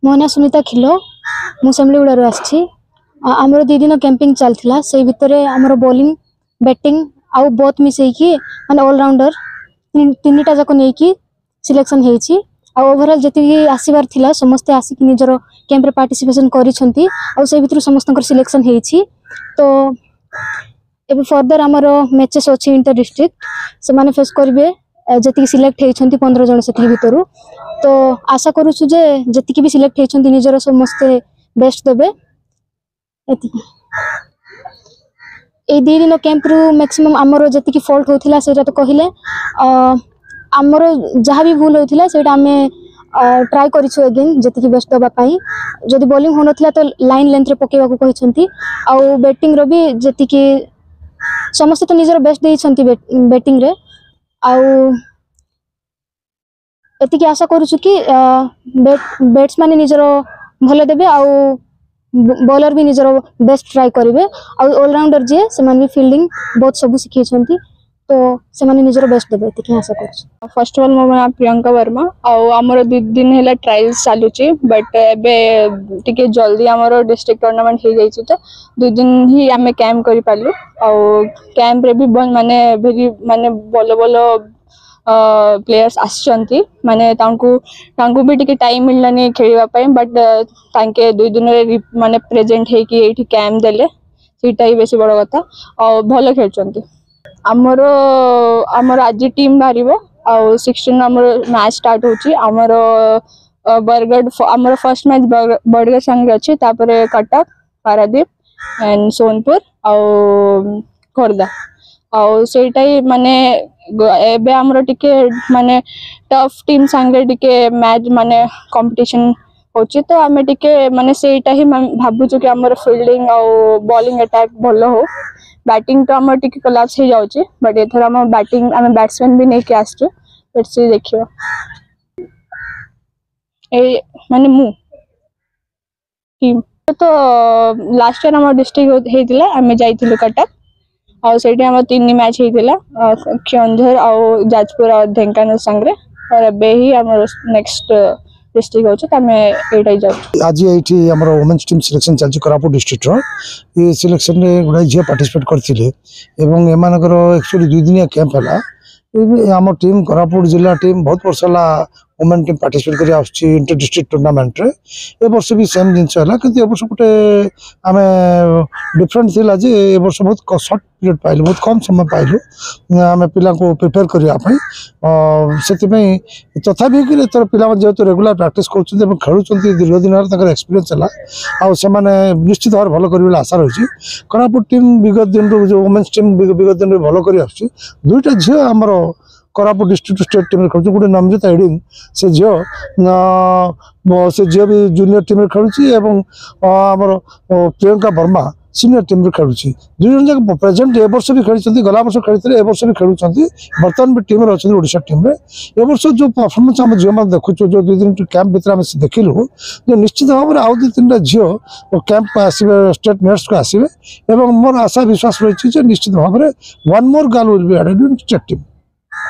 मो ना सुनीता खिलो मु सेमलीगुड़ा आसी आमर 2 दिन कैंपिंग चलता से भितर आमर बॉलिंग बैटिंग आउ बोथ मिसेकी माने ऑलराउंडर 3टा जाक नहीं सिलेक्शन होती ओवरऑल जी आसबार थिला समस्ते आसिक निजर कैंप रे पार्टिसिपेशन करिसेंती आ से भितर समस्त सिलेक्शन होती तो एबे फर्दर आमर मैचेस अच्छी इंटर डिस्ट्रिक्ट से माने फेस करेंगे जी सिलेक्ट होती 15 जन से भितर तो आशा करुचु जे जी भी सिलेक्ट होती निजर समस्ते बेस्ट देवे ए 2 दिन कैंप रु मैक्सिमम आमर जी फॉल्ट होता से तो कहले आमर जहाँ भी भूल होता है आम ट्राई करूँ एगेन जी बेस्ट देवाई जदि बॉलिंग हो ना तो लाइन लेंथ पकेवा कहते आउ बैटिंग रो भी जी समस्त तो निजर बेस्ट देती बैटिंग रे आउ एतिकी आशा करूँ कि बैट्समैन निजर भल देवे आउ बॉलर भी निजर बेस्ट ट्राई करेंगे आउ ऑलराउंडर जी से भी फील्डिंग बहुत सब शिखी तो से माने निजर बेस्ट देवे एतिकी आशा करूँ। फर्स्ट ऑफ ऑल मो नाम प्रियंका वर्मा आमर 2 दिन है ट्रायल्स चलुची बट एबे टिके जल्दी आमर डिस्ट्रिक्ट टूर्नामेंट हो जाइए तो 2 दिन ही आम कैंप कर पालु कैंप रे भी माने भेरी माने बल बल प्लेयर्स आसचंती माने तांकु भी टिके टाइम मिललानी खेलिबा पई बट तांके 2 दिन रे माने प्रेजेंट है कि एठी कैंप देले सीटा ही बेसी बड़ कथा और भलो खेलचंती आमर आमर आज टीम बाहरिबो आ 16 आमर मैच स्टार्ट होची आमर बरगढ़ आमर फर्स्ट मैच बरगढ़ संगे अछि तापरे कटक पारादीप एंड सोनपुर आ खोर्धा आउ सेटा ही माने एबे हमरो टिके माने टफ टीम संगे टिके मैच माने कंपटीशन होची तो आमे टिके माने सेटा ही भाबु कि हमर फील्डिंग आउ बॉलिंग अटैक भलो हो बैटिंग तो हमर टिके कोलैप्स हो जाउची बट एथरा हम बैटिंग आमे बैट्समैन भी नहीं के आस्छु लेट्स सी देखियो ए माने मु टीम तो लास्ट ईयर हमर डिस्ट्रिक्ट हेतिला आमे जाइथिलु कटक और सेठी हम 3 मैच हेतिला केंझर और जाजपुर और ढेंकानाल संगे और एबे ही हमर नेक्स्ट डिस्ट्रिक्ट होछ त हमें एटाई जाउ आज एठी हमर वुमेन्स टीम सिलेक्शन चलछि कोरापुट डिस्ट्रिक्ट रो ये सिलेक्शन रे गुडा जे पार्टिसिपेट करथिले एवं एमानकर एक्चुअली 2 दिनिया कैंप हला हम टीम कोरापुट जिला टीम बहुत वर्षला वुमेन टीम पार्टिसिपेट करी आछि इंटर डिस्ट्रिक्ट टूर्नामेंट रे ए वर्ष भी सेम जिंस हला किंतु ए वर्ष गोटे आमे डिफरेंट थिला जे ए वर्ष बहुत शॉर्ट पीरियड पाइलु बहुत कम समय पाइलु आमे पिला को प्रिपेयर करिया पई सेति पई तथापि कि तर पिला जेहेतु रेगुलर प्रैक्टिस करछन एवं खेलुछन दीर्घ दिन तकर एक्सपीरियंस हला आ से माने निश्चित भाव भलो करिवला आशा रहिछि कोरापुट टीम विगत दिन रो जो वुमेन्स टीम विगत दिन रो भलो करि आछि दुईटा झियो हमरो कोरापुट डिस्ट्रिक्ट स्टेट टीम खेलु गोटे नमजिता एडिंग से झियो भी जूनियर टीम खेलुछि एवं हमर प्रियंका वर्मा सीनियर टीम रे खेलुछि 2 जन जाक प्रेजेंट ए वर्ष भी खेलिछंती गला वर्ष खेलितले ए वर्ष भी खेलुछंती वर्तमान भी टीम रे अछि ओडिशा टीम रे ए वर्ष जो परफॉर्मेंस हम जियो मान देखु जो 2 दिन कैंप भीतर हम देखिलु जो निश्चित भाव रे आउ 2-3टा जियो कैंप आसीबे स्टेट मेयर्स को आसीबे एवं मोर आशा विश्वास रहिछि जे निश्चित भाव रे one more girl will be added in state team.